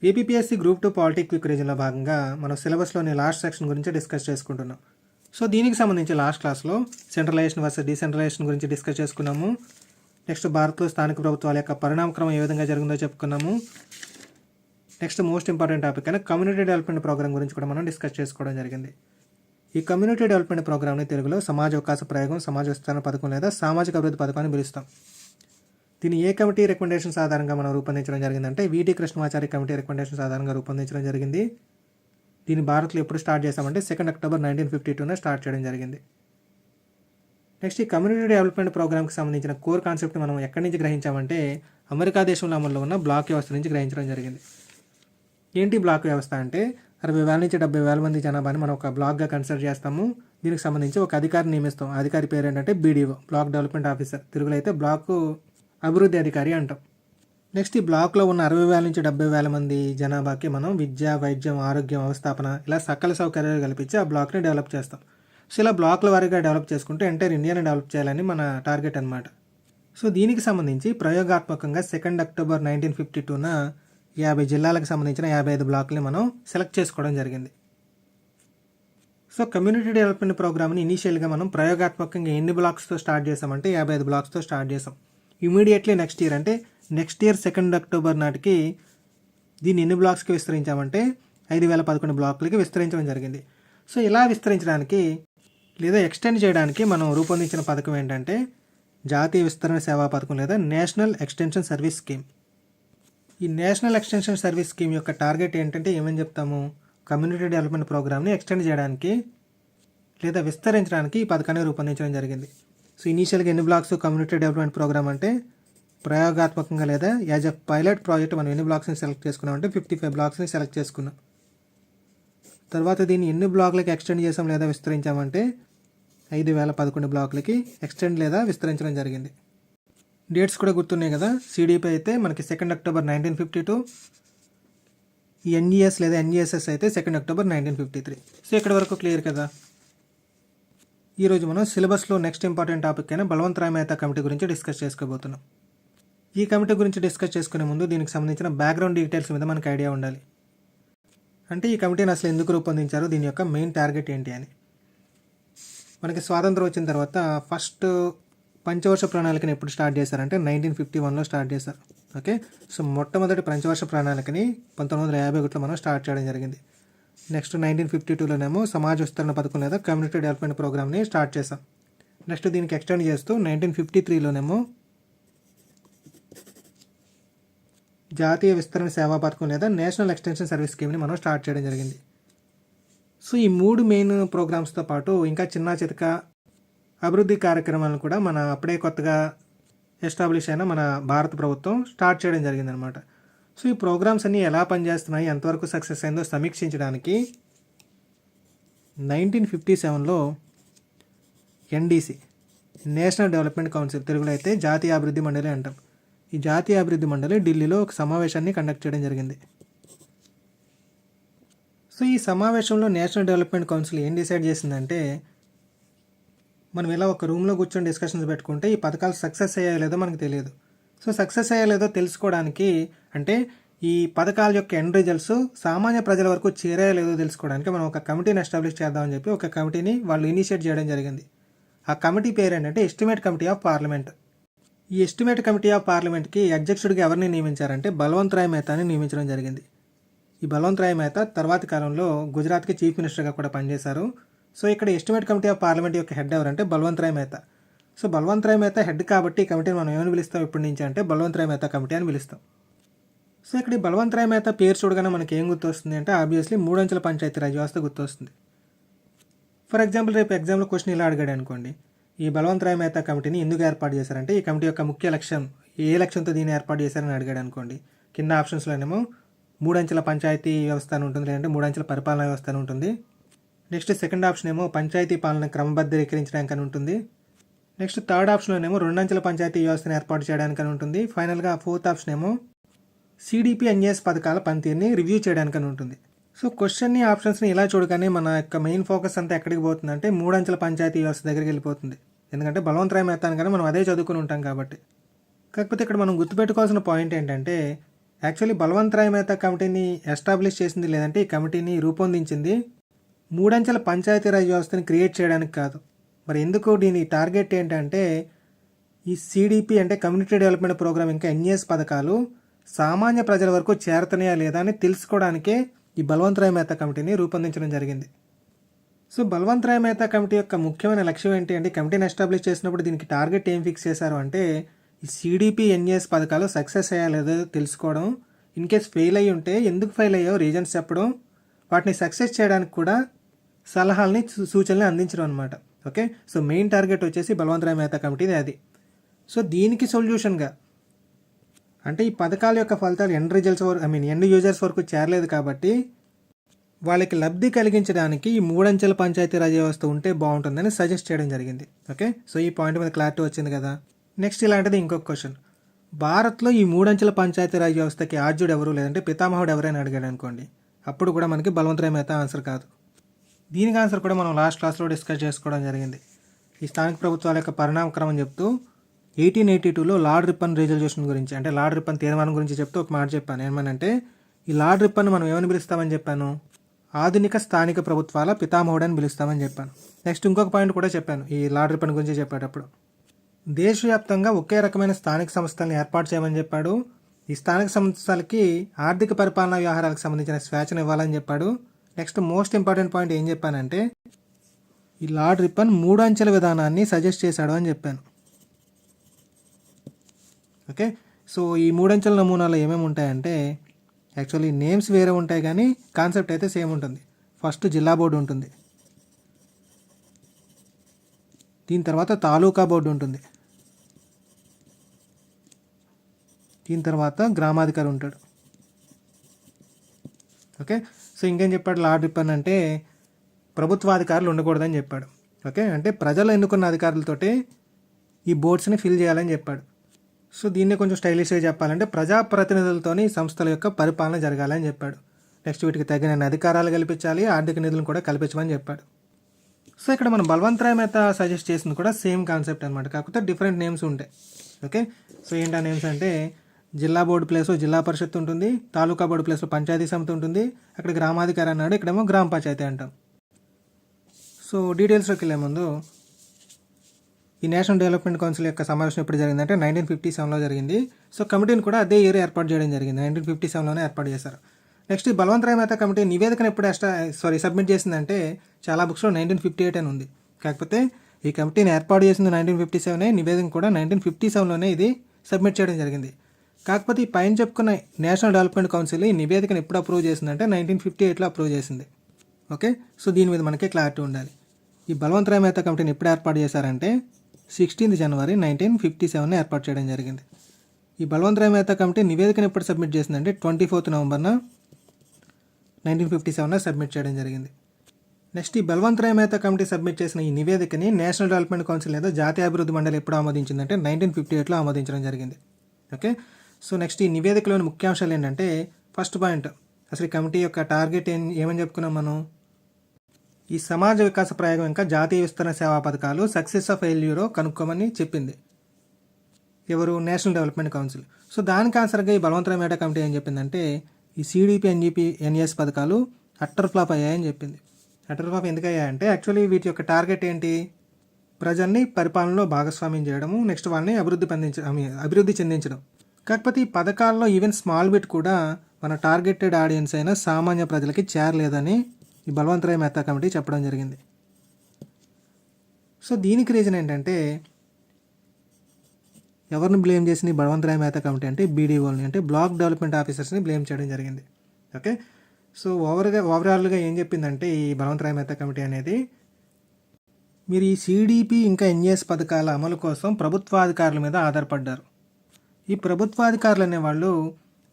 APSC group 2 polity quick రీజన్లో భాగంగా మనం సిలబస్లోని last section గురించి డిస్కస్ చేసుకుంటున్నాం. సో దీనికి సంబంధించి లాస్ట్ క్లాస్లో సెంట్రలైజేషన్ వర్సెస్ డీసెంట్రలైజేషన్ గురించి డిస్కస్ చేసుకున్నాము. నెక్స్ట్ భారత్లో స్థానిక ప్రభుత్వాల యొక్క పరిణామక్రమం ఏ విధంగా జరిగిందో చెప్పుకున్నాము. నెక్స్ట్ మోస్ట్ ఇంపార్టెంట్ టాపిక్ అయిన కమ్యూనిటీ డెవలప్మెంట్ ప్రోగ్రామ్ గురించి కూడా మనం డిస్కస్ చేసుకోవడం జరిగింది. ఈ కమ్యూనిటీ డెవలప్మెంట్ ప్రోగ్రామ్ని తెలుగులో సమాజ అవకాశ ప్రయోగం, సమాజ విస్తరణ పథకం లేదా సామాజిక అభివృద్ధి పథకాన్ని పిలుస్తాం. దీన్ని ఏ కమిటీ రికమెండేషన్స్ ఆధారంగా మనం రూపొందించడం జరిగిందంటే వీటి కృష్ణమాచారి కమిటీ రికమెండేషన్స్ ఆధారంగా రూపొందించడం జరిగింది. దీన్ని భారత్లో ఎప్పుడు స్టార్ట్ చేసామంటే 2 అక్టోబర్ 1952 స్టార్ట్ చేయడం జరిగింది. నెక్స్ట్ ఈ కమ్యూనిటీ డెవలప్మెంట్ ప్రోగ్రామ్కి సంబంధించిన కోర్ కాన్సెప్ట్ మనం ఎక్కడి నుంచి గ్రహించామంటే అమెరికా దేశంలో అమల్లో ఉన్న బ్లాక్ వ్యవస్థ నుంచి గ్రహించడం జరిగింది. ఏంటి బ్లాక్ వ్యవస్థ అంటే 60,000 నుంచి 70,000 మంది జనాభాని మనం ఒక బ్లాక్గా కన్సిడర్ చేస్తాము. దీనికి సంబంధించి ఒక అధికారిని నియమిస్తాం. అధికారి పేరు ఏంటంటే బీడీఓ, బ్లాక్ డెవలప్మెంట్ ఆఫీసర్. తెలుగులో అయితే బ్లాక్ అభివృద్ధి అధికారి అంటాం. నెక్స్ట్ ఈ బ్లాక్లో ఉన్న 60,000 నుంచి 70,000 మంది జనాభాకి మనం విద్య, వైద్యం, ఆరోగ్యం, వ్యవస్థాపన ఇలా సకల సౌకర్యాలు కల్పించి ఆ బ్లాక్ని డెవలప్ చేస్తాం. సో ఇలా బ్లాక్ల వారీగా డెవలప్ చేసుకుంటే ఎంటైర్ ఇండియాని డెవలప్ చేయాలని మన టార్గెట్ అనమాట. సో దీనికి సంబంధించి ప్రయోగాత్మకంగా 2 అక్టోబర్ 1952 50 జిల్లాలకు సంబంధించిన 55 బ్లాక్ని మనం సెలెక్ట్ చేసుకోవడం జరిగింది. సో కమ్యూనిటీ డెవలప్మెంట్ ప్రోగ్రామ్ని ఇనీషియల్గా మనం ప్రయోగాత్మకంగా ఎన్ని బ్లాక్స్తో స్టార్ట్ చేసామంటే 55 బ్లాక్స్తో స్టార్ట్ చేసాం. ఇమీడియట్లీ నెక్స్ట్ ఇయర్ 2 అక్టోబర్ నాటికి దీన్ని ఎన్ని బ్లాక్స్కి విస్తరించామంటే 5,011 బ్లాకులకి విస్తరించడం జరిగింది. సో ఇలా విస్తరించడానికి లేదా ఎక్స్టెండ్ చేయడానికి మనం రూపొందించిన పథకం ఏంటంటే జాతీయ విస్తరణ సేవా పథకం లేదా నేషనల్ ఎక్స్టెన్షన్ సర్వీస్ స్కీమ్. ఈ నేషనల్ ఎక్స్టెన్షన్ సర్వీస్ స్కీమ్ యొక్క టార్గెట్ ఏంటంటే ఏమని చెప్తాము, కమ్యూనిటీ డెవలప్మెంట్ ప్రోగ్రామ్ని ఎక్స్టెండ్ చేయడానికి లేదా విస్తరించడానికి ఈ పథకాన్ని రూపొందించడం జరిగింది. సో ఇనీషియల్గా ఎన్ని బ్లాక్స్ కమ్యూనిటీ డెవలప్మెంట్ ప్రోగ్రామ్ అంటే ప్రయోగాత్మకంగా లేదా యాజ్ ఎ పైలట్ ప్రాజెక్ట్ మనం ఎన్ని బ్లాక్స్ని సెలెక్ట్ చేసుకున్నామంటే 55 బ్లాక్స్ని సెలెక్ట్ చేసుకున్నాం. తర్వాత దీన్ని ఎన్ని బ్లాక్లకి ఎక్స్టెండ్ చేసాం లేదా విస్తరించామంటే 5,011 బ్లాక్లకి ఎక్స్టెండ్ లేదా విస్తరించడం జరిగింది. డేట్స్ కూడా గుర్తున్నాయి కదా. సిడిపి అయితే మనకి 2 అక్టోబర్ 1952, ఈ ఎన్ఈఎస్ లేదా ఎన్ఈఎస్ఎస్ అయితే 2 అక్టోబర్ 1953. సో ఇక్కడ వరకు క్లియర్ కదా. ఈరోజు మనం సిలబస్లో నెక్స్ట్ ఇంపార్టెంట్ టాపిక్ అయిన బలవంతరాయ్ మెహతా కమిటీ గురించి డిస్కస్ చేసుకోబోతున్నాం. ఈ కమిటీ గురించి డిస్కస్ చేసుకునే ముందు దీనికి సంబంధించిన బ్యాక్గ్రౌండ్ డీటెయిల్స్ మీద మనకు ఐడియా ఉండాలి. అంటే ఈ కమిటీని అసలు ఎందుకు రూపొందించారు, దీని యొక్క మెయిన్ టార్గెట్ ఏంటి అని. మనకి స్వాతంత్రం వచ్చిన తర్వాత ఫస్ట్ పంచవర్ష ప్రణాళికని ఎప్పుడు స్టార్ట్ చేశారంటే 1951లో స్టార్ట్ చేశారు. ఓకే, సో మొట్టమొదటి పంచవర్ష ప్రణాళికని 1951లో మనం స్టార్ట్ చేయడం జరిగింది. నెక్స్ట్ 1952లోనేమో సమాజ విస్తరణ పథకం లేదా కమ్యూనిటీ డెవలప్మెంట్ ప్రోగ్రామ్ని స్టార్ట్ చేశాం. నెక్స్ట్ దీనికి ఎక్స్టెండ్ చేస్తూ 1953లోనేమో జాతీయ విస్తరణ సేవా పథకం లేదా నేషనల్ ఎక్స్టెన్షన్ సర్వీస్ స్కీమ్ని మనం స్టార్ట్ చేయడం జరిగింది. సో ఈ 3 మెయిన్ ప్రోగ్రామ్స్తో పాటు ఇంకా చిన్న చితక అభివృద్ధి కార్యక్రమాలను కూడా మన అప్పుడే కొత్తగా ఎస్టాబ్లిష్ అయిన మన భారత ప్రభుత్వం స్టార్ట్ చేయడం జరిగిందనమాట. సో ఈ ప్రోగ్రామ్స్ అన్నీ ఎలా పనిచేస్తున్నాయి, ఎంతవరకు సక్సెస్ అయిందో సమీక్షించడానికి 1957లో ఎన్డీసీ నేషనల్ డెవలప్మెంట్ కౌన్సిల్, తెలుగులో అయితే జాతీయ అభివృద్ధి మండలి అంటాం. ఈ జాతీయ అభివృద్ధి మండలి ఢిల్లీలో ఒక సమావేశాన్ని కండక్ట్ చేయడం జరిగింది. సో ఈ సమావేశంలో నేషనల్ డెవలప్మెంట్ కౌన్సిల్ ఏం డిసైడ్ చేసిందంటే మనం ఇలా ఒక రూమ్లో కూర్చొని డిస్కషన్స్ పెట్టుకుంటే ఈ పథకాలు సక్సెస్ అయ్యాయో లేదో మనకు తెలియదు. సో సక్సెస్ అయ్యాయో లేదో తెలుసుకోవడానికి అంటే ఈ పథకాల యొక్క ఎండ్ రిజల్ట్స్ సామాన్య ప్రజల వరకు చేరాయో లేదో తెలుసుకోవడానికి మనం ఒక కమిటీని ఎస్టాబ్లిష్ చేద్దామని చెప్పి ఒక కమిటీని వాళ్ళు ఇనిషియేట్ చేయడం జరిగింది. ఆ కమిటీ పేరు ఏంటంటే ఎస్టిమేట్ కమిటీ ఆఫ్ పార్లమెంట్. ఈ ఎస్టిమేట్ కమిటీ ఆఫ్ పార్లమెంట్కి అధ్యక్షుడిగా ఎవరిని నియమించారంటే బలవంతరాయ్ మెహతాని నియమించడం జరిగింది. ఈ బలవంతరాయ్ మెహతా తర్వాతి కాలంలో గుజరాత్కి చీఫ్ మినిస్టర్గా కూడా పనిచేశారు. సో ఇక్కడ ఎస్టిమేట్ కమిటీ ఆఫ్ పార్లమెంట్ యొక్క హెడ్ ఎవరంటే బలవంతరాయ్ మెహతా. సో బలవంతరాయ్ మెహతా హెడ్ కాబట్టి ఈ కమిటీని మనం ఏమని పిలుస్తాం ఇప్పటి నుంచి అంటే బలవంతరాయ్ మెహతా కమిటీ అని పిలుస్తాం. సో ఇక్కడ ఈ బలవంతరాయ్ మెహతా పేరు చూడగానే మనకి ఏం గుర్తొస్తుంది అంటే ఆబ్వియస్లీ 3 అంచెల పంచాయతీరాజ్ వ్యవస్థ గుర్తొస్తుంది. ఫర్ ఎగ్జాంపుల్ రేపు ఎగ్జామ్లో క్వశ్చన్ ఇలా అడిగాడు అనుకోండి, ఈ బలవంతరాయ్ మెహతా కమిటీని ఎందుకు ఏర్పాటు చేశారంటే ఈ కమిటీ యొక్క ముఖ్య లక్ష్యం ఏ లక్ష్యంతో దీన్ని ఏర్పాటు చేశారని అడిగాడు అనుకోండి, కింద ఆప్షన్స్లోనేమో 3 అంచెల పంచాయతీ వ్యవస్థ అని ఉంటుంది, లేదంటే 3 అంచెల పరిపాలనా వ్యవస్థ అని ఉంటుంది. నెక్స్ట్ సెకండ్ ఆప్షన్ ఏమో పంచాయతీ పాలన క్రమబద్ధీకరించడానికి అని ఉంటుంది. నెక్స్ట్ థర్డ్ ఆప్షన్లోనేమో 2 అంచెల పంచాయతీ వ్యవస్థను ఏర్పాటు చేయడానికి అని ఉంటుంది. ఫైనల్గా ఫోర్త్ ఆప్షన్ ఏమో సిడిపి ఎన్ఈఎస్ పథకాల పనితీరుని రివ్యూ చేయడానికి అని ఉంటుంది. సో క్వశ్చన్ని ఆప్షన్స్ని ఇలా చూడగానే మన యొక్క మెయిన్ ఫోకస్ అంతా ఎక్కడికి పోతుందంటే 3 అంచెల పంచాయతీ వ్యవస్థ దగ్గరికి వెళ్ళిపోతుంది. ఎందుకంటే బలవంతరాయ్ మెహతా కానీ మనం అదే చదువుకుని ఉంటాం కాబట్టి. కాకపోతే ఇక్కడ మనం గుర్తుపెట్టుకోవాల్సిన పాయింట్ ఏంటంటే యాక్చువల్లీ బలవంతరాయ్ మెహతా కమిటీని ఎస్టాబ్లిష్ చేసింది లేదంటే ఈ కమిటీని రూపొందించింది మూడంచెల పంచాయతీరాజ్ వ్యవస్థని క్రియేట్ చేయడానికి కాదు. మరి ఎందుకు దీని టార్గెట్ ఏంటంటే ఈ సిడిపి అంటే కమ్యూనిటీ డెవలప్మెంట్ ప్రోగ్రామ్ ఇంకా ఎన్ఈఎస్ పథకాలు సామాన్య ప్రజల వరకు చేరుతున్నాయా లేదా అని తెలుసుకోవడానికే ఈ బలవంతరాయ్ మెహతా కమిటీని రూపొందించడం జరిగింది. సో బలవంతరాయ్ మెహతా కమిటీ యొక్క ముఖ్యమైన లక్ష్యం ఏంటి అంటే కమిటీని ఎస్టాబ్లిష్ చేసినప్పుడు దీనికి టార్గెట్ ఏం ఫిక్స్ చేశారు అంటే ఈ సిడిపి ఎన్ఈఎస్ పథకాలు సక్సెస్ అయ్యా లేదో తెలుసుకోవడం, ఇన్ కేస్ ఫెయిల్ అయ్యి ఉంటే ఎందుకు ఫెయిల్ అయ్యో రీజన్స్ చెప్పడం, వాటిని సక్సెస్ చేయడానికి కూడా సలహాలని సూచనలు అందించడం అనమాట. ఓకే, సో మెయిన్ టార్గెట్ వచ్చేసి బలవంతరాయ్ మెహతా కమిటీది అది. సో దీనికి సొల్యూషన్గా అంటే ఈ పథకాల యొక్క ఫలితాలు ఎండ్ యూజర్స్ వరకు చేరలేదు కాబట్టి వాళ్ళకి లబ్ధి కలిగించడానికి ఈ మూడంచెల పంచాయతీరాజ్ వ్యవస్థ ఉంటే బాగుంటుందని సజెస్ట్ చేయడం జరిగింది. ఓకే, సో ఈ పాయింట్ మీద క్లారిటీ వచ్చింది కదా. నెక్స్ట్ ఇలాంటిది ఇంకొక క్వశ్చన్, భారత్లో ఈ మూడంచెల పంచాయతీరాజ్ వ్యవస్థకి ఆద్యుడు ఎవరు లేదంటే పితామహుడు ఎవరైనా అడిగాడు అనుకోండి, అప్పుడు కూడా మనకి బలవంతరాయ్ మెహతా ఆన్సర్ కాదు. దీనికి ఆన్సర్ కూడా మనం లాస్ట్ క్లాస్లో డిస్కస్ చేసుకోవడం జరిగింది. ఈ స్థానిక ప్రభుత్వాల యొక్క పరిణామక్రమం చెప్తూ 1882లో లార్డ్ రిప్పన్ రిజల్యూషన్ గురించి అంటే లార్డ్ రిప్పన్ తీర్మానం గురించి చెప్తూ ఒక మాట చెప్పాను. ఏమనంటే ఈ లార్డ్ రిప్పన్ మనం ఏమని పిలుస్తామని చెప్పాను, ఆధునిక స్థానిక ప్రభుత్వాల పితామహుడు అని పిలుస్తామని చెప్పాను. నెక్స్ట్ ఇంకొక పాయింట్ కూడా చెప్పాను ఈ లార్డ్ రిప్పన్ గురించి చెప్పేటప్పుడు, దేశవ్యాప్తంగా ఒకే రకమైన స్థానిక సంస్థలను ఏర్పాటు చేయమని చెప్పాడు. ఈ స్థానిక సంస్థలకి ఆర్థిక పరిపాలనా వ్యవహారాలకు సంబంధించిన స్వేచ్ఛను ఇవ్వాలని చెప్పాడు. నెక్స్ట్ మోస్ట్ ఇంపార్టెంట్ పాయింట్ ఏం చెప్పానంటే ఈ లార్డ్ రిప్పన్ 3 అంచెల విధానాన్ని సజెస్ట్ చేశాడు అని చెప్పాను. ఓకే, సో ఈ 3 అంచెల నమూనాలో ఏమేమి ఉంటాయంటే యాక్చువల్లీ నేమ్స్ వేరే ఉంటాయి కానీ కాన్సెప్ట్ అయితే సేమ్ ఉంటుంది. ఫస్ట్ జిల్లా బోర్డు ఉంటుంది, దీని తర్వాత తాలూకా బోర్డు ఉంటుంది, దీని తర్వాత గ్రామాధికారి ఉంటాడు. ఓకే, సో ఇంకేం చెప్పాడు లార్డ్ రిప్పన్ అంటే ప్రభుత్వాధికారులు ఉండకూడదని చెప్పాడు. ఓకే, అంటే ప్రజలు ఎన్నుకున్న అధికారులతోటి ఈ బోర్డ్స్ని ఫిల్ చేయాలని చెప్పాడు. సో దీన్ని కొంచెం స్టైలిష్గా చెప్పాలంటే ప్రజాప్రతినిధులతోని సంస్థల యొక్క పరిపాలన జరగాలని చెప్పాడు. నెక్స్ట్ వీటికి తగిన అధికారాలు కల్పించాలి, ఆర్థిక నిధులను కూడా కల్పించమని చెప్పాడు. సో ఇక్కడ మనం బలవంతరాయ్ మెహతా సజెస్ట్ చేసింది కూడా సేమ్ కాన్సెప్ట్ అనమాట, కాకపోతే డిఫరెంట్ నేమ్స్ ఉంటాయి. ఓకే, సో ఏంటి ఆ నేమ్స్ అంటే జిల్లా బోర్డు ప్లేస్లో జిల్లా పరిషత్ ఉంటుంది, తాలూకా బోర్డు ప్లేస్లో పంచాయతీ సమితి ఉంటుంది, అక్కడ గ్రామాధికారి అన్నాడు, ఇక్కడేమో గ్రామ పంచాయతీ అంటాం. సో డీటెయిల్స్లోకి వెళ్ళే ముందు ఈ నేషనల్ డెవలప్మెంట్ కౌన్సిల్ యొక్క సమావేశం ఎప్పుడు జరిగిందంటే 1957లో జరిగింది. సో కమిటీని కూడా అదే ఇయర్ ఏర్పాటు చేయడం జరిగింది, 1957లోనే ఏర్పాటు చేశారు. నెక్స్ట్ ఈ బలవంతరాయ్ మెహతా కమిటీ నివేదికను ఎప్పుడు సబ్మిట్ చేసిందంటే చాలా బుక్స్లో 1958 అని ఉంది, కాకపోతే ఈ కమిటీని ఏర్పాటు చేసింది 1957, నివేదిక కూడా 1957లోనే ఇది సబ్మిట్ చేయడం జరిగింది. కాకపోతే ఈ పైన చెప్పుకున్న నేషనల్ డెవలప్మెంట్ కౌన్సిల్ ఈ నివేదికను ఎప్పుడు అప్రూవ్ చేసిందంటే 1958లో అప్రూవ్ చేసింది. ఓకే, సో దీని మీద మనకి క్లారిటీ ఉండాలి. ఈ బలవంతరాయ్ మెహతా కమిటీని ఎప్పుడు ఏర్పాటు చేశారంటే 16 జనవరి 1957 ఏర్పాటు చేయడం జరిగింది. ఈ బలవంతరాయ్ మెహతా కమిటీ నివేదికను ఎప్పుడు సబ్మిట్ చేసిందంటే 24 నవంబర్న 1957 సబ్మిట్ చేయడం జరిగింది. నెక్స్ట్ ఈ బలవంతరాయ్ మెహతా కమిటీ సబ్మిట్ చేసిన ఈ నివేదికని నేషనల్ డెవలప్మెంట్ కౌన్సిల్ లేదా జాతీయ అభివృద్ధి మండలి ఎప్పుడు ఆమోదించిందంటే 1958లో ఆమోదించడం జరిగింది. ఓకే, సో నెక్స్ట్ ఈ నివేదికలోని ముఖ్యాంశాలు ఏంటంటే ఫస్ట్ పాయింట్, అసలు ఈ కమిటీ యొక్క టార్గెట్ ఏమని చెప్పుకున్నాం మనం, ఈ సమాజ వికాస ప్రయోగం ఇంకా జాతీయ విస్తరణ సేవా పథకాలు సక్సెస్ ఆఫ్ ఫెయిల్యూరో కనుక్కోమని చెప్పింది ఎవరు, నేషనల్ డెవలప్మెంట్ కౌన్సిల్. సో దానికి ఆన్సర్గా ఈ బలవంతరాయ్ మెహతా కమిటీ ఏం చెప్పిందంటే ఈ సిడిపి ఎన్ఈఎస్ పథకాలు అట్టర్ ఫ్లాప్ అయ్యాయని చెప్పింది. అట్టర్ ఫ్లాప్ ఎందుకు అయ్యాయంటే యాక్చువల్లీ వీటి యొక్క టార్గెట్ ఏంటి, ప్రజల్ని పరిపాలనలో భాగస్వామ్యం చేయడము, నెక్స్ట్ వాళ్ళని అభివృద్ధి చెందించడం. కాకపోతే ఈ పథకాల్లో ఈవెన్ స్మాల్ బిట్ కూడా మన టార్గెటెడ్ ఆడియన్స్ అయిన సామాన్య ప్రజలకి చేరలేదని ఈ బలవంతరాయ్ మెహతా కమిటీ చెప్పడం జరిగింది. సో దీనికి రీజన్ ఏంటంటే ఎవరిని బ్లేమ్ చేసింది బలవంతరాయ్ మెహతా కమిటీ అంటే బీడీఓల్ని అంటే బ్లాక్ డెవలప్మెంట్ ఆఫీసర్స్ని బ్లేమ్ చేయడం జరిగింది. ఓకే, సో ఓవరాల్గా ఏం చెప్పిందంటే ఈ బలవంతరాయ్ మెహతా కమిటీ అనేది మీరు ఈ సిడిపి ఇంకా ఎన్ఈఎస్ పథకాల అమలు కోసం ప్రభుత్వాధికారుల మీద ఆధారపడ్డారు. ఈ ప్రభుత్వాధికారులు అనేవాళ్ళు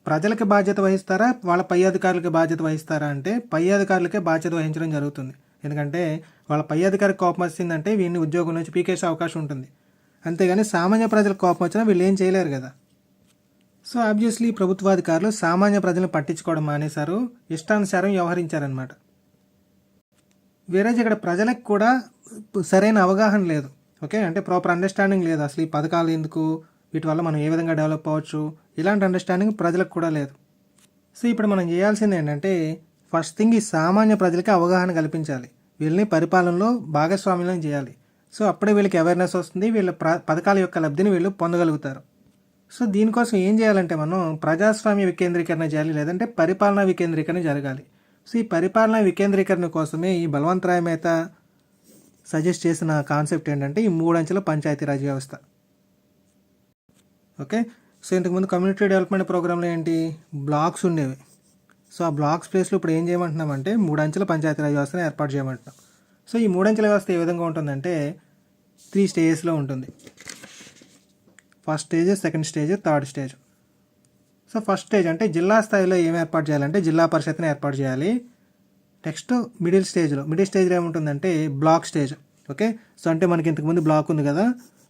ప్రజలకి బాధ్యత వహిస్తారా, వాళ్ళ పై అధికారులకి బాధ్యత వహిస్తారా అంటే పై అధికారులకే బాధ్యత వహించడం జరుగుతుంది. ఎందుకంటే వాళ్ళ పై అధికారికి కోపం వచ్చిందంటే వీడిని ఉద్యోగం నుంచి పీకేసే అవకాశం ఉంటుంది. అంతేగాని సామాన్య ప్రజలకు కోపం వచ్చినా వీళ్ళు ఏం చేయలేరు కదా. సో ఆబ్వియస్లీ ప్రభుత్వాధికారులు సామాన్య ప్రజలను పట్టించుకోవడం మానేశారు, ఇష్టానుసారం వ్యవహరించారనమాట. వేరే ఇక్కడ ప్రజలకు కూడా సరైన అవగాహన లేదు. ఓకే, అంటే ప్రాపర్ అండర్స్టాండింగ్ లేదు, అసలు ఈ పథకాలు ఎందుకు, వీటి వల్ల మనం ఏ విధంగా డెవలప్ అవ్వచ్చు, ఇలాంటి అండర్స్టాండింగ్ ప్రజలకు కూడా లేదు. సో ఇప్పుడు మనం చేయాల్సింది ఏంటంటే ఫస్ట్ థింగ్ ఈ సామాన్య ప్రజలకి అవగాహన కల్పించాలి, వీళ్ళని పరిపాలనలో భాగస్వామ్యం చేయాలి. సో అప్పుడే వీళ్ళకి అవేర్నెస్ వస్తుంది, వీళ్ళ పథకాల యొక్క లబ్ధిని వీళ్ళు పొందగలుగుతారు. సో దీనికోసం ఏం చేయాలంటే మనం ప్రజాస్వామ్య వికేంద్రీకరణ చేయాలి, లేదంటే పరిపాలనా వికేంద్రీకరణ జరగాలి. సో ఈ పరిపాలనా వికేంద్రీకరణ కోసమే ఈ బలవంతరాయ్ మెహతా సజెస్ట్ చేసిన కాన్సెప్ట్ ఏంటంటే ఈ 3 అంచెల పంచాయతీరాజ్ వ్యవస్థ. ఓకే, సో ఇంతకుముందు కమ్యూనిటీ డెవలప్మెంట్ ప్రోగ్రాంలో ఏంటి బ్లాక్స్ ఉండేవి. సో ఆ బ్లాక్స్ ప్లేస్లో ఇప్పుడు ఏం చేయమంటున్నామంటే 3 అంచెల పంచాయతీరాజ్ వ్యవస్థను ఏర్పాటు చేయమంటున్నాం. సో ఈ 3 అంచెల వ్యవస్థ ఏ విధంగా ఉంటుందంటే 3 స్టేజెస్లో ఉంటుంది. First stage, second stage, third stage. So first stage అంటే జిల్లా స్థాయిలో ఏం ఏర్పాటు చేయాలంటే జిల్లా పరిషత్ని ఏర్పాటు చేయాలి. నెక్స్ట్ మిడిల్ స్టేజ్లో ఏముంటుందంటే బ్లాక్ స్టేజ్. ఓకే, సో అంటే మనకి ఇంతకుముందు బ్లాక్ ఉంది కదా,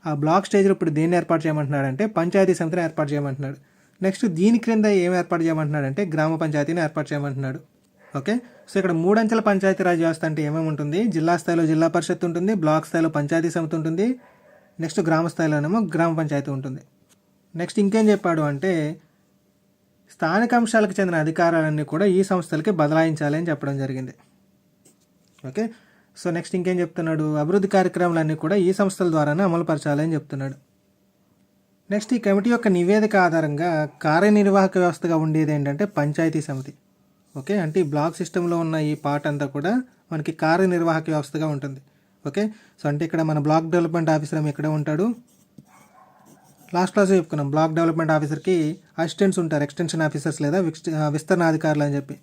ఆ బ్లాక్ స్టేజ్లో ఇప్పుడు దేన్ని ఏర్పాటు చేయమంటున్నాడు అంటే పంచాయతీ సమితిని ఏర్పాటు చేయమంటున్నాడు. నెక్స్ట్ దీని క్రింద ఏం ఏర్పాటు చేయమంటున్నాడు అంటే గ్రామ పంచాయతీని ఏర్పాటు చేయమంటున్నాడు. ఓకే, సో ఇక్కడ 3 అంచెల పంచాయతీరాజ్ వ్యవస్థ అంటే ఏమేమి ఉంటుంది, జిల్లా స్థాయిలో జిల్లా పరిషత్ ఉంటుంది, బ్లాక్ స్థాయిలో పంచాయతీ సమితి ఉంటుంది, నెక్స్ట్ గ్రామ స్థాయిలోనేమో గ్రామ పంచాయతీ ఉంటుంది. నెక్స్ట్ ఇంకేం చెప్పాడు అంటే స్థానిక అంశాలకు చెందిన అధికారాలన్నీ కూడా ఈ సంస్థలకి బదలాయించాలి అని చెప్పడం జరిగింది. ఓకే, సో నెక్స్ట్ ఇంకేం చెప్తున్నాడు, అభివృద్ధి కార్యక్రమాలన్నీ కూడా ఈ సంస్థల ద్వారానే అమలుపరచాలి అని చెప్తున్నాడు. నెక్స్ట్ ఈ కమిటీ యొక్క నివేదిక ఆధారంగా కార్యనిర్వాహక వ్యవస్థగా ఉండేది ఏంటంటే పంచాయతీ సమితి. ఓకే, అంటే ఈ బ్లాక్ సిస్టంలో ఉన్న ఈ పార్ట్ అంతా కూడా మనకి కార్యనిర్వాహక వ్యవస్థగా ఉంటుంది. ఓకే, సో అంటే ఇక్కడ మన బ్లాక్ డెవలప్మెంట్ ఆఫీసర్ ఇక్కడే ఉంటాడు. లాస్ట్ క్లాస్లో చెప్పుకున్నాం బ్లాక్ డెవలప్మెంట్ ఆఫీసర్కి అసిస్టెంట్స్ ఉంటారు, ఎక్స్టెన్షన్ ఆఫీసర్స్ లేదా విస్తరణ అధికారులు అని చెప్పి.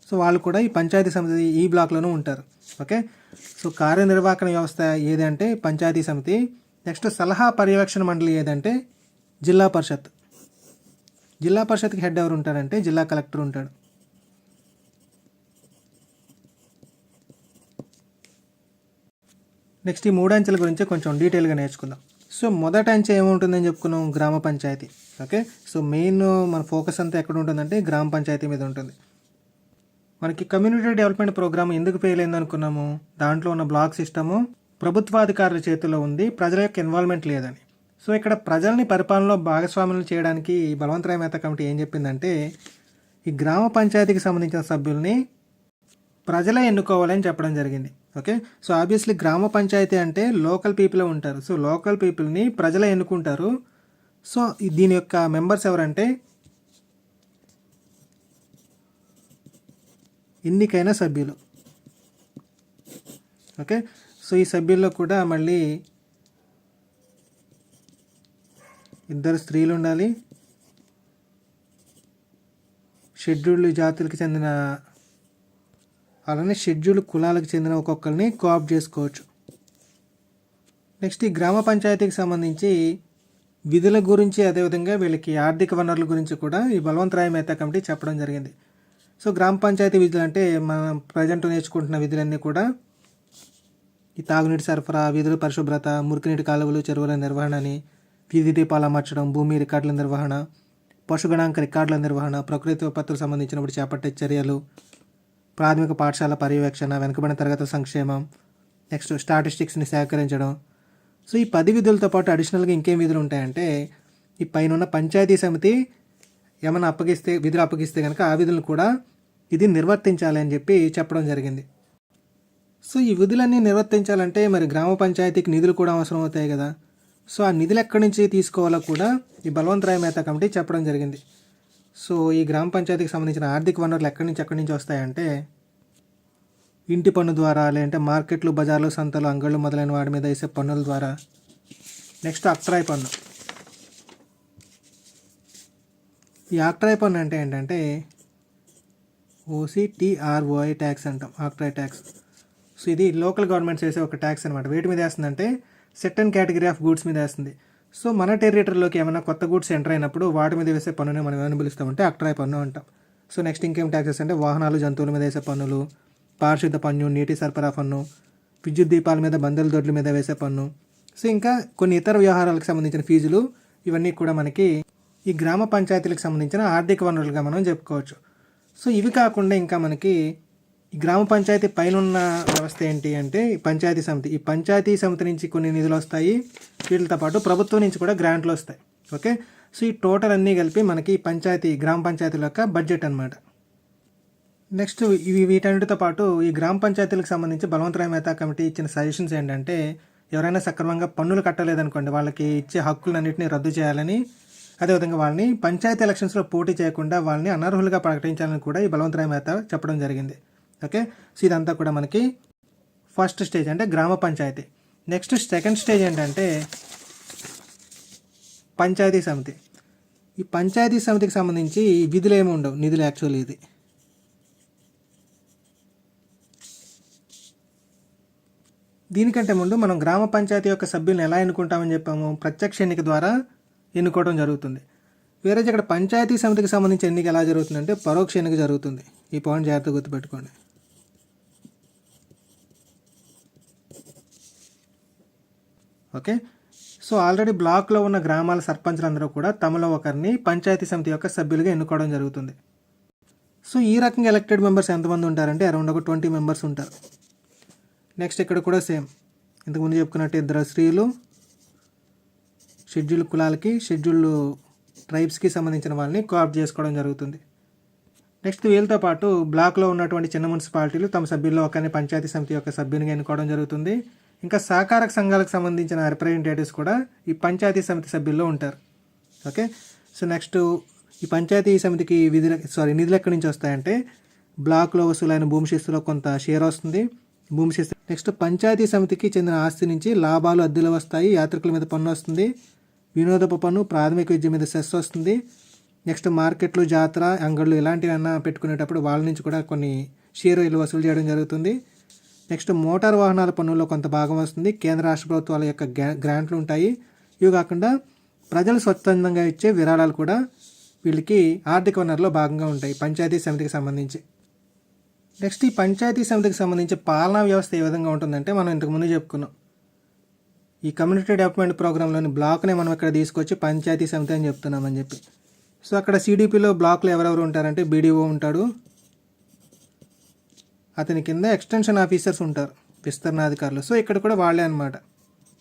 సో వాళ్ళు కూడా ఈ పంచాయతీ సమితి ఈ బ్లాక్లోనూ ఉంటారు. ఓకే, సో కార్యనిర్వాహక వ్యవస్థ ఏదంటే పంచాయతీ సమితి. నెక్స్ట్ సలహా పర్యవేక్షణ మండలి ఏదంటే జిల్లా పరిషత్. జిల్లా పరిషత్కి హెడ్ ఎవరు ఉంటారంటే జిల్లా కలెక్టర్ ఉంటాడు. నెక్స్ట్ ఈ 3 అంచెల గురించి కొంచెం డీటెయిల్గా నేర్చుకుందాం. సో మొదటి అంచె ఏముంటుందని చెప్పుకున్నాం, గ్రామ పంచాయతీ. ఓకే, సో మెయిన్ మన ఫోకస్ అంతా ఎక్కడ ఉంటుందంటే గ్రామ పంచాయతీ మీద ఉంటుంది. మనకి కమ్యూనిటీ డెవలప్మెంట్ ప్రోగ్రామ్ ఎందుకు ఫెయిల్ అయింది అనుకున్నాము, దాంట్లో ఉన్న బ్లాక్ సిస్టము ప్రభుత్వాధికారుల చేతిలో ఉంది, ప్రజల యొక్క ఇన్వాల్వ్మెంట్ లేదని. సో ఇక్కడ ప్రజల్ని పరిపాలనలో భాగస్వాములు చేయడానికి బలవంతరాయ్ మెహతా కమిటీ ఏం చెప్పిందంటే ఈ గ్రామ పంచాయతీకి సంబంధించిన సభ్యుల్ని ప్రజలే ఎన్నుకోవాలని చెప్పడం జరిగింది. ఓకే, సో ఆబ్వియస్లీ గ్రామ పంచాయతీ అంటే లోకల్ పీపుల్ ఉంటారు. సో లోకల్ పీపుల్ని ప్రజలే ఎన్నుకుంటారు. సో దీని యొక్క మెంబర్స్ ఎవరంటే ఎన్నికైన సభ్యులు. ఓకే, సో ఈ సభ్యుల్లో కూడా మళ్ళీ 2 స్త్రీలు ఉండాలి, షెడ్యూల్డ్ జాతులకు చెందిన అలానే షెడ్యూల్డ్ కులాలకు చెందిన ఒక్కొక్కరిని కోఆప్ట్ చేసుకోవచ్చు. నెక్స్ట్ ఈ గ్రామ పంచాయతీకి సంబంధించి విధుల గురించి అదేవిధంగా వీళ్ళకి ఆర్థిక వనరుల గురించి కూడా ఈ బలవంతరాయ్ మెహతా కమిటీ చెప్పడం జరిగింది. సో గ్రామ పంచాయతీ విధులు అంటే మనం ప్రజెంట్ నేర్చుకుంటున్న విధులన్నీ కూడా ఈ తాగునీటి సరఫరా, వీధుల పరిశుభ్రత, మురికినీటి కాలువలు, చెరువుల నిర్వహణ అని, వీధి దీపాలు అమర్చడం, భూమి రికార్డుల నిర్వహణ, పశుగణాంక రికార్డుల నిర్వహణ, ప్రకృతి విపత్తులకు సంబంధించినప్పుడు చేపట్టే చర్యలు, ప్రాథమిక పాఠశాల పర్యవేక్షణ, వెనుకబడిన తరగతుల సంక్షేమం, నెక్స్ట్ స్టాటిస్టిక్స్ని సేకరించడం. సో ఈ 10 విధులతో పాటు అడిషనల్గా ఇంకేం విధులు ఉంటాయంటే ఈ పైన ఉన్న పంచాయతీ సమితి ఏమైనా విధులు అప్పగిస్తే కనుక ఆ విధులను కూడా ఇది నిర్వర్తించాలి అని చెప్పి చెప్పడం జరిగింది. సో ఈ విధులన్నీ నిర్వర్తించాలంటే మరి గ్రామ పంచాయతీకి నిధులు కూడా అవసరం అవుతాయి కదా. సో ఆ నిధులు ఎక్కడి నుంచి తీసుకోవాలో కూడా ఈ బలవంతరాయ్ మెహతా కమిటీ చెప్పడం జరిగింది. సో ఈ గ్రామ పంచాయతీకి సంబంధించిన ఆర్థిక వనరులు ఎక్కడి నుంచి వస్తాయంటే ఇంటి పన్ను ద్వారా, లేదంటే మార్కెట్లు, బజార్లు, సంతలు, అంగళ్ళు మొదలైన వాటి మీద వేసే పన్నుల ద్వారా. నెక్స్ట్ అక్ట్రాయ్ పన్ను. ఈ ఆక్ట్రాయ్ పన్ను అంటే ఏంటంటే OCTROI ట్యాక్స్ అంటాం, ఆక్ట్రాయ్ ట్యాక్స్. సో ఇది లోకల్ గవర్నమెంట్స్ వేసే ఒక ట్యాక్స్ అనమాట. వేటి మీద వేస్తుందంటే సెర్టన్ కేటగిరీ ఆఫ్ గూడ్స్ మీద వేస్తుంది. సో మన టెరిటరీలోకి ఏమైనా కొత్త గూడ్స్ ఎంటర్ అయినప్పుడు వాటి మీద వేసే పన్నుని మనం ఏమైనా పిలుస్తామంటే అక్ట్రాయ్ పన్ను అంటాం. సో నెక్స్ట్ ఇంకేం ట్యాక్సెస్ అంటే వాహనాలు, జంతువుల మీద వేసే పన్నులు, పారిశుద్ధ పన్ను, నీటి సరఫరా పన్ను, విద్యుత్ దీపాల మీద, బందెల దొడ్ల మీద వేసే పన్ను. సో ఇంకా కొన్ని ఇతర వ్యవహారాలకు సంబంధించిన ఫీజులు, ఇవన్నీ కూడా మనకి ఈ గ్రామ పంచాయతీలకు సంబంధించిన ఆర్థిక వనరులుగా మనం చెప్పుకోవచ్చు. సో ఇవి కాకుండా ఇంకా మనకి ఈ గ్రామ పంచాయతీ పైన ఉన్న వ్యవస్థ ఏంటి అంటే ఈ పంచాయతీ సమితి. ఈ పంచాయతీ సమితి నుంచి కొన్ని నిధులు వస్తాయి, వీటితో పాటు ప్రభుత్వం నుంచి కూడా గ్రాంట్లు వస్తాయి. ఓకే, సో ఈ టోటల్ అన్నీ కలిపి మనకి గ్రామ పంచాయతీల యొక్క బడ్జెట్ అనమాట. నెక్స్ట్ వీటన్నిటితో పాటు ఈ గ్రామ పంచాయతీలకు సంబంధించి బలవంతరాయ్ మెహతా కమిటీ ఇచ్చిన సజెషన్స్ ఏంటంటే, ఎవరైనా సక్రమంగా పన్నులు కట్టలేదనుకోండి, వాళ్ళకి ఇచ్చే హక్కులన్నింటినీ రద్దు చేయాలని, అదేవిధంగా వాళ్ళని పంచాయతీ ఎలక్షన్స్లో పోటీ చేయకుండా వాళ్ళని అనర్హులుగా ప్రకటించాలని కూడా ఈ బలవంతరాయ్ మెహతా చెప్పడం జరిగింది. ఓకే, సో ఇదంతా కూడా మనకి ఫస్ట్ స్టేజ్ అంటే గ్రామ పంచాయతీ. నెక్స్ట్ సెకండ్ స్టేజ్ ఏంటంటే పంచాయతీ సమితి. ఈ పంచాయతీ సమితికి సంబంధించి విధులు ఏమి ఉండవు, నిధులు యాక్చువల్లీ ఇది. దీనికంటే ముందు మనం గ్రామ పంచాయతీ యొక్క సభ్యులను ఎలా ఎన్నుకుంటామని చెప్పాము, ప్రత్యక్ష ఎన్నిక ద్వారా ఎన్నుకోవడం జరుగుతుంది. వేరే ఇక్కడ పంచాయతీ సమితికి సంబంధించి ఎన్నిక ఎలా జరుగుతుందంటే పరోక్ష ఎన్నిక జరుగుతుంది. ఈ పాయింట్ జాగ్రత్తగా గుర్తుపెట్టుకోండి. ఓకే, సో ఆల్రెడీ బ్లాక్లో ఉన్న గ్రామాల సర్పంచ్లందరూ కూడా తమలో ఒకరిని పంచాయతీ సమితి యొక్క సభ్యులుగా ఎన్నుకోవడం జరుగుతుంది. సో ఈ రకంగా ఎలక్టెడ్ మెంబర్స్ ఎంతమంది ఉంటారంటే అరౌండ్ ఒక 20 మెంబర్స్ ఉంటారు. నెక్స్ట్ ఇక్కడ కూడా సేమ్ ఇంతకుముందు చెప్పుకున్నట్టు 2 స్త్రీలు, షెడ్యూల్ కులాలకి షెడ్యూల్ ట్రైబ్స్కి సంబంధించిన వాళ్ళని కోఆప్ట్ చేసుకోవడం జరుగుతుంది. నెక్స్ట్ వీళ్ళతో పాటు బ్లాక్లో ఉన్నటువంటి చిన్న మున్సిపాలిటీలు తమ సభ్యుల్లో ఒకరిని పంచాయతీ సమితి యొక్క సభ్యునిగా ఎన్నుకోవడం జరుగుతుంది. ఇంకా సహకార సంఘాలకు సంబంధించిన రిప్రజెంటేటివ్స్ కూడా ఈ పంచాయతీ సమితి సభ్యుల్లో ఉంటారు. ఓకే, సో నెక్స్ట్ ఈ పంచాయతీ సమితికి నిధులు ఎక్కడి నుంచి వస్తాయంటే బ్లాక్లో వసూలైన భూమి శిస్తులో కొంత షేర్ వస్తుంది, భూమి శిస్తు. నెక్స్ట్ పంచాయతీ సమితికి చెందిన ఆస్తి నుంచి లాభాలు, అద్దెలు వస్తాయి, యాత్రికుల మీద పన్ను వస్తుంది, వినోదపు పన్ను, ప్రాథమిక విద్య మీద సెస్ వస్తుంది. నెక్స్ట్ మార్కెట్లు, జాతర, అంగళ్ళు ఇలాంటివన్నా పెట్టుకునేటప్పుడు వాళ్ళ నుంచి కూడా కొన్ని షేర్లు వసూలు చేయడం జరుగుతుంది. నెక్స్ట్ మోటార్ వాహనాల పన్నుల్లో కొంత భాగం వస్తుంది, కేంద్ర రాష్ట్ర ప్రభుత్వాల యొక్క గ్రాంట్లు ఉంటాయి. ఇవి కాకుండా ప్రజలు స్వచ్ఛందంగా ఇచ్చే విరాళాలు కూడా వీళ్ళకి ఆర్థిక వనరులో భాగంగా ఉంటాయి పంచాయతీ సమితికి సంబంధించి. నెక్స్ట్ ఈ పంచాయతీ సమితికి సంబంధించి పాలనా వ్యవస్థ ఏ విధంగా ఉంటుందంటే మనం ఇంతకుముందు చెప్పుకున్నాం. ఈ కమ్యూనిటీ డెవలప్మెంట్ ప్రోగ్రాంలోని బ్లాక్ని మనం ఇక్కడ తీసుకొచ్చి పంచాయతీ సమితి అని చెప్తున్నామని చెప్పి. సో అక్కడ సిడిపిలో బ్లాక్లో ఎవరెవరు ఉంటారంటే బీడీఓ ఉంటాడు, అతని కింద ఎక్స్టెన్షన్ ఆఫీసర్స్ ఉంటారు, విస్తరణాధికారులు. సో ఇక్కడ కూడా వాళ్ళే అనమాట.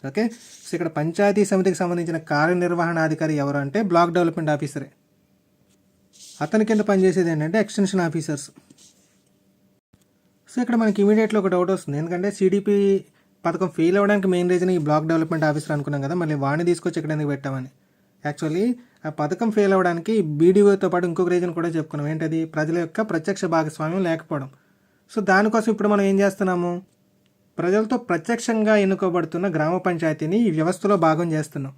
ఓకే, సో ఇక్కడ పంచాయతీ సమితికి సంబంధించిన కార్యనిర్వహణాధికారి ఎవరు అంటే బ్లాక్ డెవలప్మెంట్ ఆఫీసరే. అతని కింద పనిచేసేది ఏంటంటే ఎక్స్టెన్షన్ ఆఫీసర్స్. సో ఇక్కడ మనకి ఇమీడియట్లో ఒక డౌట్ వస్తుంది, ఎందుకంటే సిడిపి పథకం ఫెయిల్ అవ్వడానికి మెయిన్ రీజన్ ఈ బ్లాక్ డెవలప్మెంట్ ఆఫీసర్ అనుకున్నాం కదా, మళ్ళీ వాడిని తీసుకొచ్చి ఇక్కడ ఎందుకు పెట్టామని. యాక్చువల్లీ ఆ పథకం ఫెయిల్ అవ్వడానికి బీడీఓతో పాటు ఇంకొక రీజన్ కూడా చెప్పుకున్నాం, ఏంటది ప్రజల యొక్క ప్రత్యక్ష భాగస్వామ్యం లేకపోవడం. సో దానికోసం ఇప్పుడు మనం ఏం చేస్తున్నాము, ప్రజలతో ప్రత్యక్షంగా ఎన్నుకోబడుతున్న గ్రామ పంచాయతీని ఈ వ్యవస్థలో భాగం చేస్తున్నాం.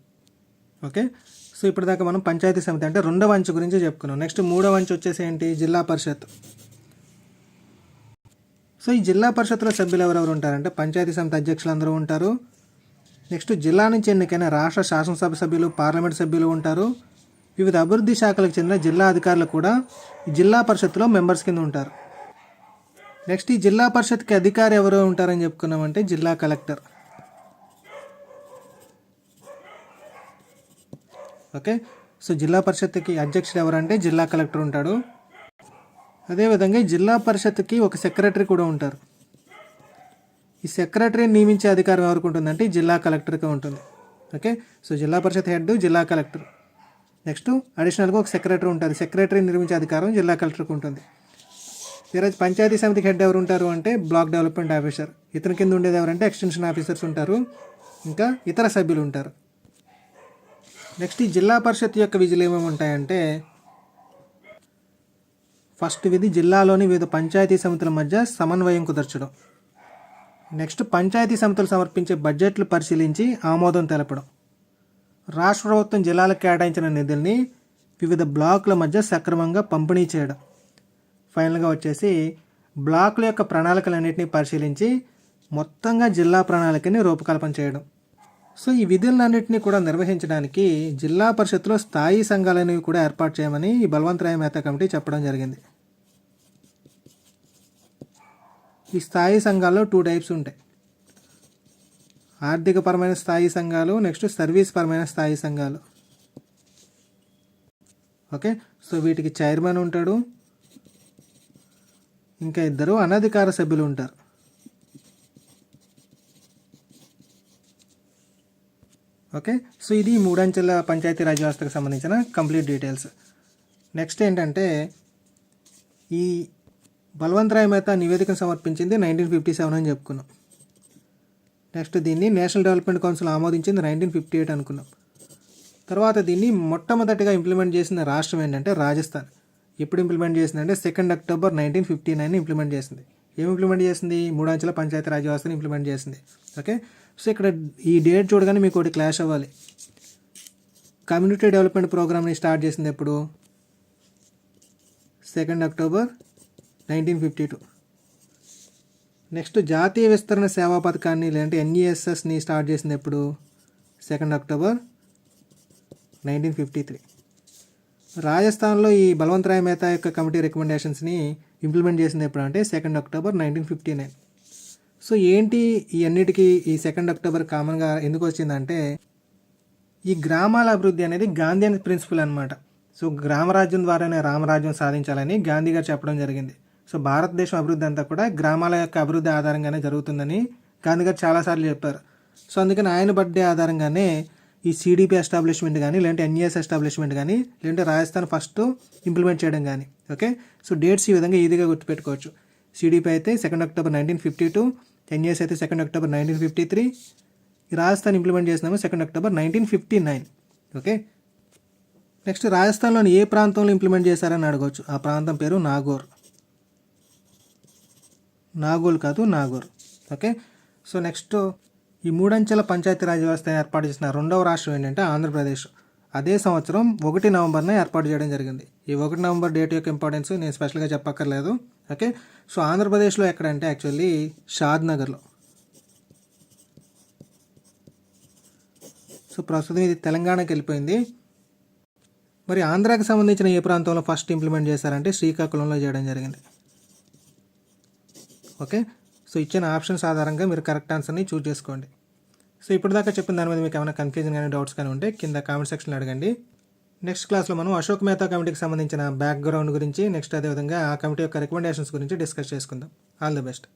ఓకే, సో ఇప్పటిదాకా మనం పంచాయతీ సమితి అంటే రెండవ అంచు గురించి చెప్పుకున్నాం. నెక్స్ట్ మూడవ అంచు వచ్చేసి ఏంటి, జిల్లా పరిషత్. సో ఈ జిల్లా పరిషత్లో సభ్యులు ఎవరెవరు ఉంటారంటే పంచాయతీ సమితి అధ్యక్షులు అందరూ ఉంటారు. నెక్స్ట్ జిల్లా నుంచి ఎన్నికైన రాష్ట్ర శాసనసభ సభ్యులు, పార్లమెంట్ సభ్యులు ఉంటారు. వివిధ అభివృద్ధి శాఖలకు చెందిన జిల్లా అధికారులు కూడా ఈ జిల్లా పరిషత్లో మెంబర్స్ కింద ఉంటారు. నెక్స్ట్ ఈ జిల్లా పరిషత్కి అధికారి ఎవరు ఉంటారని చెప్పుకున్నామంటే జిల్లా కలెక్టర్. ఓకే, సో జిల్లా పరిషత్కి అధ్యక్షుడు ఎవరంటే జిల్లా కలెక్టర్ ఉంటాడు. అదేవిధంగా ఈ జిల్లా పరిషత్కి ఒక సెక్రటరీ కూడా ఉంటారు. ఈ సెక్రటరీని నియమించే అధికారం ఎవరికి ఉంటుందంటే జిల్లా కలెక్టర్కి ఉంటుంది. ఓకే, సో జిల్లా పరిషత్ హెడ్ జిల్లా కలెక్టర్. నెక్స్ట్ అడిషనల్గా ఒక సెక్రటరీ ఉంటుంది, సెక్రటరీని నిర్మించే అధికారం జిల్లా కలెక్టర్కి ఉంటుంది. ఈరోజు పంచాయతీ సమితికి హెడ్ ఎవరు ఉంటారు అంటే బ్లాక్ డెవలప్మెంట్ ఆఫీసర్. ఇతని కింద ఉండేది ఎవరంటే ఎక్స్టెన్షన్ ఆఫీసర్స్ ఉంటారు, ఇంకా ఇతర సభ్యులు ఉంటారు. నెక్స్ట్ ఈ జిల్లా పరిషత్ యొక్క విధులు ఏమేమి ఉంటాయంటే, ఫస్ట్ విధి జిల్లాలోని వివిధ పంచాయతీ సమితుల మధ్య సమన్వయం కుదర్చడం. నెక్స్ట్ పంచాయతీ సమితులు సమర్పించే బడ్జెట్లు పరిశీలించి ఆమోదం తెలపడం. రాష్ట్ర ప్రభుత్వం జిల్లాలకు కేటాయించిన నిధుల్ని వివిధ బ్లాకుల మధ్య సక్రమంగా పంపిణీ చేయడం. ఫైనల్గా వచ్చేసి బ్లాకుల యొక్క ప్రణాళికలన్నింటినీ పరిశీలించి మొత్తంగా జిల్లా ప్రణాళికని రూపకల్పన చేయడం. సో ఈ విధులన్నింటినీ కూడా నిర్వహించడానికి జిల్లా పరిషత్లో స్థాయి సంఘాలనేవి కూడా ఏర్పాటు చేయమని ఈ బలవంతరాయ్ మెహతా కమిటీ చెప్పడం జరిగింది. ఈ స్థాయి సంఘాల్లో 2 టైప్స్ ఉంటాయి, ఆర్థికపరమైన స్థాయి సంఘాలు, నెక్స్ట్ సర్వీస్ పరమైన స్థాయి సంఘాలు. ఓకే, సో వీటికి చైర్మన్ ఉంటాడు, ఇంకా 2 అనధికార సభ్యులు ఉంటారు. ఓకే, సో ఇది 3 అంచెల పంచాయతీరాజ్ వ్యవస్థకు సంబంధించిన కంప్లీట్ డీటెయిల్స్. నెక్స్ట్ ఏంటంటే ఈ బల్వంతరాయ్ మెహతా నివేదికను సమర్పించింది 1957 అని చెప్పుకున్నాం. నెక్స్ట్ దీన్ని నేషనల్ డెవలప్మెంట్ కౌన్సిల్ ఆమోదించింది 1958 అనుకున్నాం. తర్వాత దీన్ని మొట్టమొదటిగా ఇంప్లిమెంట్ చేసిన రాష్ట్రం ఏంటంటే రాజస్థాన్. ఎప్పుడు ఇంప్లిమెంట్ చేసిందంటే 2 అక్టోబర్ 1959 ఇంప్లిమెంట్ చేసింది. ఏం ఇంప్లిమెంట్ చేసింది? 3 అంచెల పంచాయతీరాజ్ వ్యవస్థను ఇంప్లిమెంట్ చేసింది. ఓకే, సో ఇక్కడ ఈ డేట్ చూడగానే మీకు ఒకటి క్లాష్ అవ్వాలి. కమ్యూనిటీ డెవలప్మెంట్ ప్రోగ్రామ్ని స్టార్ట్ చేసింది ఎప్పుడు? 2 అక్టోబర్ 1952. నెక్స్ట్ జాతీయ విస్తరణ సేవా పథకాన్ని లేదంటే NESSని స్టార్ట్ చేసింది ఎప్పుడు? 2 అక్టోబర్ 1953. రాజస్థాన్లో ఈ బల్వంతరాయ్ మెహతా యొక్క కమిటీ రికమెండేషన్స్ని ఇంప్లిమెంట్ చేసింది ఎప్పుడు అంటే 2 అక్టోబర్ 1959. సో ఏంటి ఈ అన్నిటికీ ఈ 2 అక్టోబర్ కామన్గా ఎందుకు వచ్చిందంటే ఈ గ్రామాల అభివృద్ధి అనేది గాంధీయన్ ప్రిన్సిపల్ అనమాట. సో గ్రామరాజ్యం ద్వారానే రామరాజ్యం సాధించాలని గాంధీ గారు చెప్పడం జరిగింది. సో భారతదేశం అభివృద్ధి అంతా కూడా గ్రామాల యొక్క అభివృద్ధి ఆధారంగానే జరుగుతుందని గాంధీ గారు చాలాసార్లు చెప్పారు. సో అందుకని ఆయన బర్త్డే ఆధారంగానే ఈ CDP ఎస్టాబ్లిష్మెంట్ కానీ లేదంటే NES ఎస్టాబ్లిష్మెంట్ కానీ లేదంటే రాజస్థాన్ ఫస్ట్ ఇంప్లిమెంట్ చేయడం కానీ. ఓకే, సో డేట్స్ ఈ విధంగా ఈజీగా గుర్తుపెట్టుకోవచ్చు. CDP అయితే 2 అక్టోబర్ 1952, NES అయితే 2 అక్టోబర్ 1953, ఈ రాజస్థాన్ ఇంప్లిమెంట్ చేసినాము 2 అక్టోబర్ 1959. ఓకే, నెక్స్ట్ రాజస్థాన్లోని ఏ ప్రాంతంలో ఇంప్లిమెంట్ చేశారని అడగవచ్చు. ఆ ప్రాంతం పేరు నాగోర్. నాగోల్ కాదు, నాగోర్. ఓకే, సో నెక్స్ట్ ఈ 3 అంచెల పంచాయతీరాజ్ వ్యవస్థ ఏర్పాటు చేసిన రెండవ రాష్ట్రం ఏంటంటే ఆంధ్రప్రదేశ్. అదే సంవత్సరం 1 నవంబర్న ఏర్పాటు చేయడం జరిగింది. ఈ 1 నవంబర్ డేట్ యొక్క ఇంపార్టెన్స్ నేను స్పెషల్గా చెప్పక్కర్లేదు. ఓకే, సో ఆంధ్రప్రదేశ్లో ఎక్కడంటే యాక్చువల్లీ షాద్ నగర్లో. సో ప్రస్తుతం ఇది తెలంగాణకి వెళ్ళిపోయింది. మరి ఆంధ్రాకి సంబంధించిన ఏ ప్రాంతంలో ఫస్ట్ ఇంప్లిమెంట్ చేశారంటే శ్రీకాకుళంలో చేయడం జరిగింది. ఓకే, సో ఇచ్చిన ఆప్షన్స్ ఆధారంగా మీరు కరెక్ట్ ఆన్సర్ని చూస్ చేసుకోండి. సో ఇప్పుడు దాకా చెప్పిన దాని మీద మీకు ఏమైనా కన్ఫ్యూజన్ కానీ డౌట్స్ కానీ ఉంటే కింద కామెంట్ సెక్షన్లో అడగండి. నెక్స్ట్ క్లాస్లో మనం అశోక్ మెహతా కమిటీకి సంబంధించిన బ్యాక్గ్రౌండ్ గురించి, నెక్స్ట్ అదేవిధంగా ఆ కమిటీ యొక్క రికమెండేషన్స్ గురించి డిస్కస్ చేసుకుందాం. All the best.